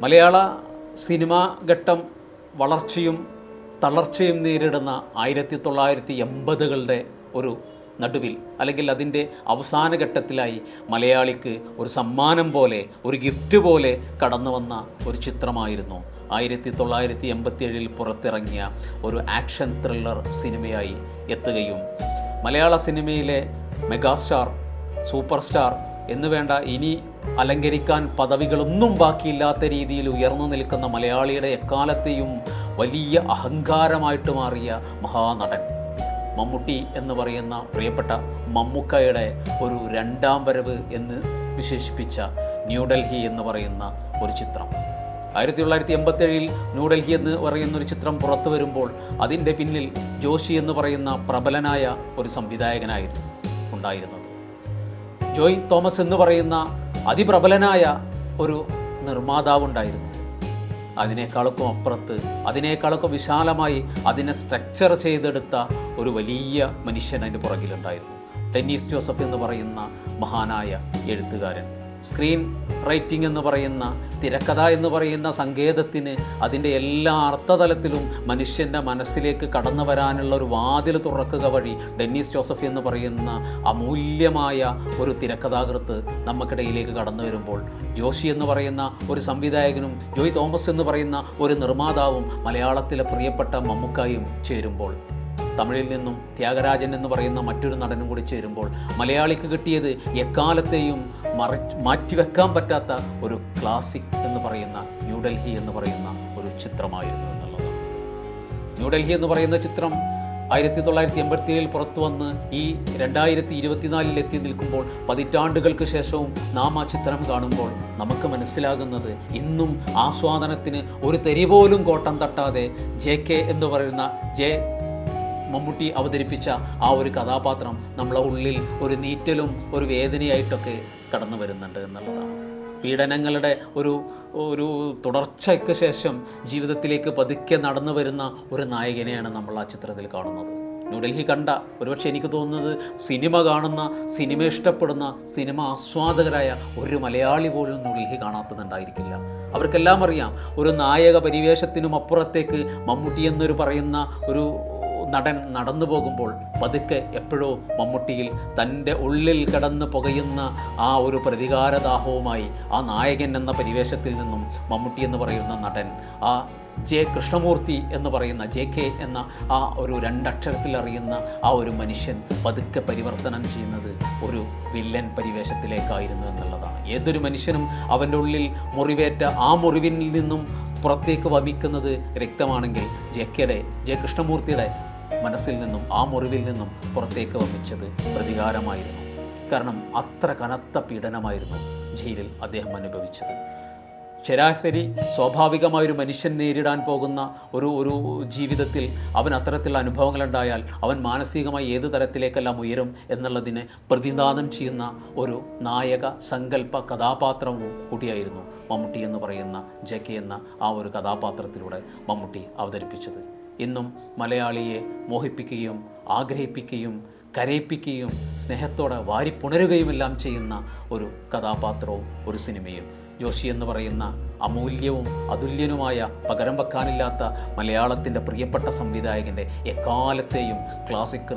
മലയാള cinema ഘട്ടം വളർച്ചയും തളർച്ചയും നേരിടുന്ന 1980കളുടെ ഒരു നടുവിൽ, അല്ലെങ്കിൽ അതിൻ്റെ അവസാന ഘട്ടത്തിലായി മലയാളിക്ക് ഒരു സമ്മാനം പോലെ, ഒരു ഗിഫ്റ്റ് പോലെ കടന്നു വന്ന ഒരു ചിത്രമായിരുന്നു 1987 പുറത്തിറങ്ങിയ ഒരു ആക്ഷൻ ത്രില്ലർ സിനിമയായി എത്തുകയും മലയാള സിനിമയിലെ മെഗാസ്റ്റാർ, സൂപ്പർ സ്റ്റാർ എന്ന് വേണ്ട ഇനി അലങ്കരിക്കാൻ പദവികളൊന്നും ബാക്കിയില്ലാത്ത രീതിയിൽ ഉയർന്നു നിൽക്കുന്ന മലയാളിയുടെ എക്കാലത്തെയും വലിയ അഹങ്കാരമായിട്ട് മാറിയ മഹാനടൻ മമ്മൂട്ടി എന്ന് പറയുന്ന പ്രിയപ്പെട്ട മമ്മൂക്കയുടെ ഒരു രണ്ടാം വരവ് എന്ന് വിശേഷിപ്പിച്ച ന്യൂഡൽഹി എന്ന് പറയുന്ന ഒരു ചിത്രം 1987 ന്യൂഡൽഹി എന്ന് പറയുന്ന ഒരു ചിത്രം പുറത്തു വരുമ്പോൾ അതിൻ്റെ പിന്നിൽ ജോഷി എന്ന് പറയുന്ന പ്രബലനായ ഒരു സംവിധായകനായിരുന്നു ഉണ്ടായിരുന്നത്. ജോയ് തോമസ് എന്ന് പറയുന്ന അതിപ്രബലനായ ഒരു നിർമ്മാതാവുണ്ടായിരുന്നു. അതിനേക്കാളൊക്കെ അപ്പുറത്ത്, അതിനേക്കാളൊക്കെ വിശാലമായി അതിനെ സ്ട്രക്ചർ ചെയ്തെടുത്ത ഒരു വലിയ മനുഷ്യൻ അതിൻ്റെ പുറകിലുണ്ടായിരുന്നു. ഡെന്നീസ് ജോസഫ് എന്ന് പറയുന്ന മഹാനായ എഴുത്തുകാരൻ. സ്ക്രീൻ റൈറ്റിംഗ് എന്ന് പറയുന്ന, തിരക്കഥ എന്ന് പറയുന്ന സങ്കേതത്തിന് അതിൻ്റെ എല്ലാ അർത്ഥതലത്തിലും മനുഷ്യൻ്റെ മനസ്സിലേക്ക് കടന്നു വരാനുള്ള ഒരു വാതിൽ തുറക്കുക വഴി ഡെന്നീസ് ജോസഫ് എന്ന് പറയുന്ന അമൂല്യമായ ഒരു തിരക്കഥാകൃത്ത് നമുക്കിടയിലേക്ക് കടന്നു വരുമ്പോൾ, ജോഷി എന്ന് പറയുന്ന ഒരു സംവിധായകനും ജോയ് തോമസ് എന്ന് പറയുന്ന ഒരു നിർമ്മാതാവും മലയാളത്തിലെ പ്രിയപ്പെട്ട മമ്മൂക്കായും ചേരുമ്പോൾ, തമിഴിൽ നിന്നും ത്യാഗരാജൻ എന്ന് പറയുന്ന മറ്റൊരു നടനും കൂടി ചേരുമ്പോൾ മലയാളിക്ക് കിട്ടിയത് എക്കാലത്തെയും മാറ്റിവെക്കാൻ പറ്റാത്ത ഒരു ക്ലാസിക് എന്ന് പറയുന്ന ന്യൂഡൽഹി എന്ന് പറയുന്ന ഒരു ചിത്രമായിരുന്നു എന്നുള്ളതാണ്. ന്യൂഡൽഹി എന്ന് പറയുന്ന ചിത്രം 1987 പുറത്തു വന്ന് ഈ 2024 എത്തി നിൽക്കുമ്പോൾ, പതിറ്റാണ്ടുകൾക്ക് ശേഷവും നാം ആ ചിത്രം കാണുമ്പോൾ നമുക്ക് മനസ്സിലാകുന്നത് ഇന്നും ആസ്വാദനത്തിന് ഒരു തെരി പോലും കോട്ടം തട്ടാതെ JK എന്ന് പറയുന്ന മമ്മൂട്ടി അവതരിപ്പിച്ച ആ ഒരു കഥാപാത്രം നമ്മളെ ഉള്ളിൽ ഒരു നീറ്റലും ഒരു വേദനയായിട്ടൊക്കെ കടന്നു വരുന്നുണ്ട് എന്നുള്ളതാണ്. പീഡനങ്ങളുടെ ഒരു തുടർച്ചയ്ക്ക് ശേഷം ജീവിതത്തിലേക്ക് പതുക്കെ നടന്നു വരുന്ന ഒരു നായകനെയാണ് നമ്മൾ ആ ചിത്രത്തിൽ കാണുന്നത്. ന്യൂഡൽഹി കണ്ട, ഒരുപക്ഷെ എനിക്ക് തോന്നുന്നത് സിനിമ കാണുന്ന, സിനിമ ഇഷ്ടപ്പെടുന്ന, സിനിമ ആസ്വാദകരായ ഒരു മലയാളി പോലും ന്യൂഡൽഹി കാണാത്തതുണ്ടായിരിക്കില്ല. അവർക്കെല്ലാം അറിയാം, ഒരു നായക പരിവേഷത്തിനും അപ്പുറത്തേക്ക് മമ്മൂട്ടി എന്നൊരു പറയുന്ന ഒരു നടൻ നടന്നു പോകുമ്പോൾ പതുക്കെ എപ്പോഴോ മമ്മൂട്ടിയിൽ തൻ്റെ ഉള്ളിൽ കിടന്ന് പുകയുന്ന ആ ഒരു പ്രതികാരദാഹവുമായി ആ നായകൻ എന്ന പരിവേഷത്തിൽ നിന്നും മമ്മൂട്ടി എന്ന് പറയുന്ന നടൻ, ആ കൃഷ്ണമൂർത്തി എന്ന് പറയുന്ന JK എന്ന ആ ഒരു രണ്ടക്ഷരത്തിൽ അറിയുന്ന ആ ഒരു മനുഷ്യൻ പതുക്കെ പരിവർത്തനം ചെയ്യുന്നത് ഒരു വില്ലൻ പരിവേഷത്തിലേക്കായിരുന്നു എന്നുള്ളതാണ്. ഏതൊരു മനുഷ്യനും അവൻ്റെ ഉള്ളിൽ മുറിവേറ്റ ആ മുറിവിൽ നിന്നും പുറത്തേക്ക് വമിക്കുന്നത് രക്തമാണെങ്കിൽ കൃഷ്ണമൂർത്തിയുടെ മനസ്സിൽ നിന്നും, ആ മുറിവിൽ നിന്നും പുറത്തേക്ക് വമിച്ചത് പ്രതികാരമായിരുന്നു. കാരണം അത്ര കനത്ത പീഡനമായിരുന്നു ജയിലിൽ അദ്ദേഹം അനുഭവിച്ചത്. ശരാശരി സ്വാഭാവികമായൊരു മനുഷ്യൻ നേരിടാൻ പോകുന്ന ഒരു ജീവിതത്തിൽ അവൻ അത്തരത്തിലുള്ള അനുഭവങ്ങളുണ്ടായാൽ അവൻ മാനസികമായി ഏത് തരത്തിലേക്കെല്ലാം ഉയരും എന്നുള്ളതിനെ പ്രതിനിധാനം ചെയ്യുന്ന ഒരു നായക സങ്കല്പ കഥാപാത്രവും കൂടിയായിരുന്നു മമ്മൂട്ടി എന്ന് പറയുന്ന JK എന്ന ആ ഒരു കഥാപാത്രത്തിലൂടെ മമ്മൂട്ടി അവതരിപ്പിച്ചത്. ഇന്നും മലയാളിയെ മോഹിപ്പിക്കുകയും ആഗ്രഹിപ്പിക്കുകയും കരയിപ്പിക്കുകയും സ്നേഹത്തോടെ വാരിപ്പുണരുകയുമെല്ലാം ചെയ്യുന്ന ഒരു കഥാപാത്രവും ഒരു സിനിമയും ജോഷി എന്ന് പറയുന്ന അമൂല്യവും അതുല്യനുമായ, പകരം വെക്കാനില്ലാത്ത മലയാളത്തിൻ്റെ പ്രിയപ്പെട്ട സംവിധായകൻ്റെ എക്കാലത്തെയും ക്ലാസിക്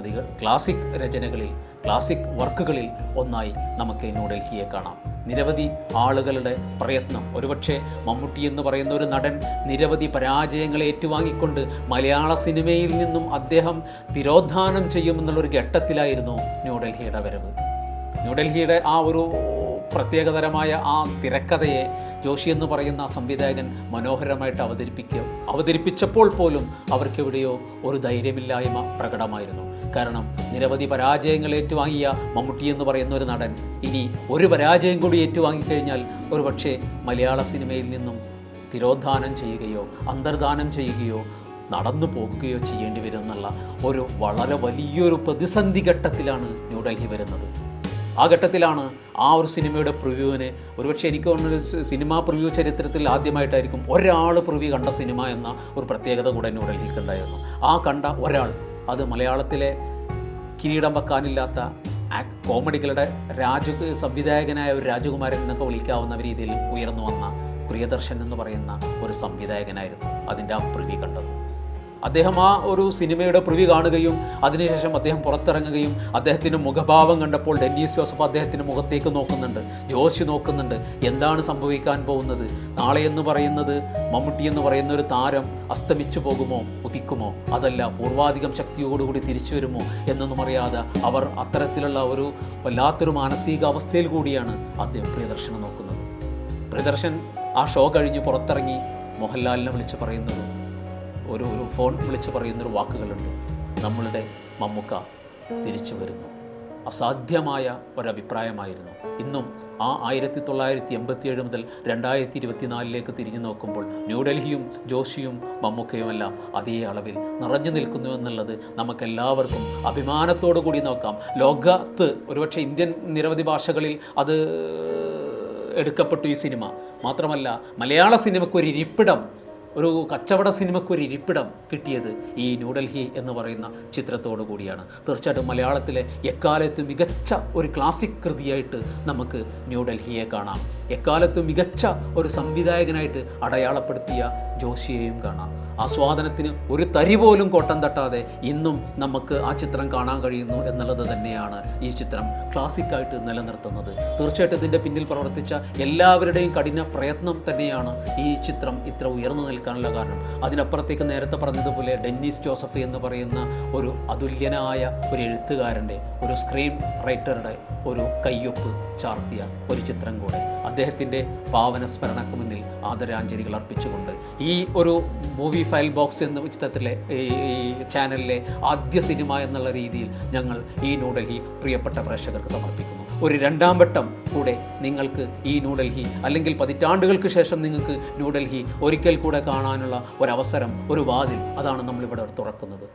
രചനകളിൽ, ക്ലാസിക് വർക്കുകളിൽ ഒന്നായി നമുക്ക് ന്യൂഡൽഹിയെ കാണാം. നിരവധി ആളുകളുടെ പ്രയത്നം, ഒരുപക്ഷെ മമ്മൂട്ടി എന്ന് പറയുന്ന ഒരു നടൻ നിരവധി പരാജയങ്ങൾ ഏറ്റുവാങ്ങിക്കൊണ്ട് മലയാള സിനിമയിൽ നിന്നും അദ്ദേഹം തിരോധാനം ചെയ്യുമെന്നുള്ളൊരു ഘട്ടത്തിലായിരുന്നു ന്യൂഡൽഹിയുടെ വരവ്. ന്യൂഡൽഹിയുടെ ആ ഒരു പ്രത്യേകതരമായ ആ തിരക്കഥയെ ജോഷി എന്ന് പറയുന്ന സംവിധായകൻ മനോഹരമായിട്ട് അവതരിപ്പിച്ചപ്പോൾ പോലും അവർക്കെവിടെയോ ഒരു ധൈര്യമില്ലായ്മ പ്രകടമായിരുന്നു. കാരണം നിരവധി പരാജയങ്ങൾ ഏറ്റുവാങ്ങിയ മമ്മൂട്ടി എന്ന് പറയുന്ന ഒരു നടൻ ഇനി ഒരു പരാജയം കൂടി ഏറ്റുവാങ്ങിക്കഴിഞ്ഞാൽ ഒരു പക്ഷേ മലയാള സിനിമയിൽ നിന്നും തിരോധാനം ചെയ്യുകയോ അന്തർധാനം ചെയ്യുകയോ നടന്നു പോകുകയോ ചെയ്യേണ്ടി വരും എന്നുള്ള ഒരു വളരെ വലിയൊരു പ്രതിസന്ധി ഘട്ടത്തിലാണ് ന്യൂഡൽഹി വരുന്നത്. ആ ഘട്ടത്തിലാണ് ആ ഒരു സിനിമയുടെ പ്രിവ്യൂവിന്, ഒരുപക്ഷെ എനിക്ക് തോന്നുന്നത് സിനിമാ പ്രിവ്യൂ ചരിത്രത്തിൽ ആദ്യമായിട്ടായിരിക്കും ഒരാൾ പ്രിവ്യൂ കണ്ട സിനിമ എന്ന ഒരു പ്രത്യേകത കൂടെ ന്യൂഡൽഹിക്ക് ഉണ്ടായിരുന്നു. ആ കണ്ട ഒരാൾ, അത് മലയാളത്തിലെ കിരീടം വെക്കാനില്ലാത്ത കോമഡികളുടെ സംവിധായകനായ ഒരു രാജകുമാരൻ എന്നൊക്കെ വിളിക്കാവുന്ന രീതിയിൽ ഉയർന്നു വന്ന പ്രിയദർശൻ എന്ന് പറയുന്ന ഒരു സംവിധായകനായിരുന്നു അതിൻ്റെ ആ പ്രിവ്യൂ കണ്ടത്. അദ്ദേഹം ആ ഒരു സിനിമയുടെ പ്രിവ്യൂ കാണുകയും അതിനുശേഷം അദ്ദേഹം പുറത്തിറങ്ങുകയും അദ്ദേഹത്തിൻ്റെ മുഖഭാവം കണ്ടപ്പോൾ ഡെന്നീസ് ജോസഫ് അദ്ദേഹത്തിൻ്റെ മുഖത്തേക്ക് നോക്കുന്നുണ്ട്, ജോഷി നോക്കുന്നുണ്ട്, എന്താണ് സംഭവിക്കാൻ പോകുന്നത്, നാളെ എന്ന് പറയുന്നത് മമ്മൂട്ടി എന്ന് പറയുന്ന ഒരു താരം അസ്തമിച്ചു പോകുമോ, ഉദിക്കുമോ, അതല്ല പൂർവാധികം ശക്തിയോടുകൂടി തിരിച്ചു വരുമോ എന്നൊന്നും അറിയാതെ അവർ അത്തരത്തിലുള്ള ഒരു വല്ലാത്തൊരു മാനസികാവസ്ഥയിൽ കൂടിയാണ് അദ്ദേഹം പ്രിയദർശനെ നോക്കുന്നത്. പ്രിയദർശൻ ആ ഷോ കഴിഞ്ഞ് പുറത്തിറങ്ങി മോഹൻലാലിനെ വിളിച്ച് പറയുന്നത് ഒരു ഫോൺ വിളിച്ച് പറയുന്നൊരു വാക്കുകളുണ്ട്, നമ്മളുടെ മമ്മൂക്ക തിരിച്ചു വരുന്നു. അസാധ്യമായ ഒരഭിപ്രായമായിരുന്നു. ഇന്നും ആ 1987 മുതൽ 2024 തിരിഞ്ഞു നോക്കുമ്പോൾ ന്യൂഡൽഹിയും ജോഷിയും മമ്മൂക്കയുമെല്ലാം അതേ അളവിൽ നിറഞ്ഞു നിൽക്കുന്നു എന്നുള്ളത് നമുക്കെല്ലാവർക്കും അഭിമാനത്തോടു കൂടി നോക്കാം. ലോകത്ത് ഒരുപക്ഷെ ഇന്ത്യൻ നിരവധി ഭാഷകളിൽ അത് എടുക്കപ്പെട്ടു ഈ സിനിമ. മാത്രമല്ല മലയാള സിനിമയ്ക്കൊരു ഇരിപ്പിടം, ഒരു കച്ചവട സിനിമയ്ക്കൊരു ഇരിപ്പിടം കിട്ടിയത് ഈ ന്യൂഡൽഹി എന്ന് പറയുന്ന ചിത്രത്തോടു കൂടിയാണ്. തീർച്ചയായിട്ടും മലയാളത്തിലെ എക്കാലത്തും മികച്ച ഒരു ക്ലാസിക് കൃതിയായിട്ട് നമുക്ക് ന്യൂഡൽഹിയെ കാണാം. എക്കാലത്തും മികച്ച ഒരു സംവിധായകനായിട്ട് അടയാളപ്പെടുത്തിയ ജോഷിയെയും കാണാം. ആസ്വാദനത്തിന് ഒരു തരി പോലും കോട്ടം തട്ടാതെ ഇന്നും നമുക്ക് ആ ചിത്രം കാണാൻ കഴിയുന്നു എന്നുള്ളത് തന്നെയാണ് ഈ ചിത്രം ക്ലാസിക്കായിട്ട് നിലനിർത്തുന്നത്. തീർച്ചയായിട്ടും ഇതിൻ്റെ പിന്നിൽ പ്രവർത്തിച്ച എല്ലാവരുടെയും കഠിന പ്രയത്നം തന്നെയാണ് ഈ ചിത്രം ഇത്ര ഉയർന്നു നിൽക്കാനുള്ള കാരണം. അതിനപ്പുറത്തേക്ക് നേരത്തെ പറഞ്ഞതുപോലെ ഡെന്നീസ് ജോസഫ് എന്ന് പറയുന്ന ഒരു അതുല്യനായ ഒരു എഴുത്തുകാരൻ്റെ, ഒരു സ്ക്രീൻ റൈറ്ററുടെ ഒരു കയ്യൊപ്പ് ചാർത്തിയ ഒരു ചിത്രം കൂടെ അദ്ദേഹത്തിൻ്റെ പാവന സ്മരണക്ക് മുന്നിൽ ആദരാഞ്ജലികൾ അർപ്പിച്ചുകൊണ്ട് ഈ ഒരു മൂവി ഫയൽ ബോക്സ് എന്ന ചിത്രത്തിലെ ഈ ചാനലിലെ ആദ്യ സിനിമ എന്നുള്ള രീതിയിൽ ഞങ്ങൾ ഈ ന്യൂഡൽഹി പ്രിയപ്പെട്ട പ്രേക്ഷകർക്ക് സമർപ്പിക്കുന്നു. ഒരു രണ്ടാം വട്ടം കൂടെ നിങ്ങൾക്ക് ഈ ന്യൂഡൽഹി, അല്ലെങ്കിൽ പതിറ്റാണ്ടുകൾക്ക് ശേഷം നിങ്ങൾക്ക് ന്യൂഡൽഹി ഒരിക്കൽ കൂടെ കാണാനുള്ള ഒരവസരം, ഒരു വാതിൽ, അതാണ് നമ്മളിവിടെ തുറക്കുന്നത്.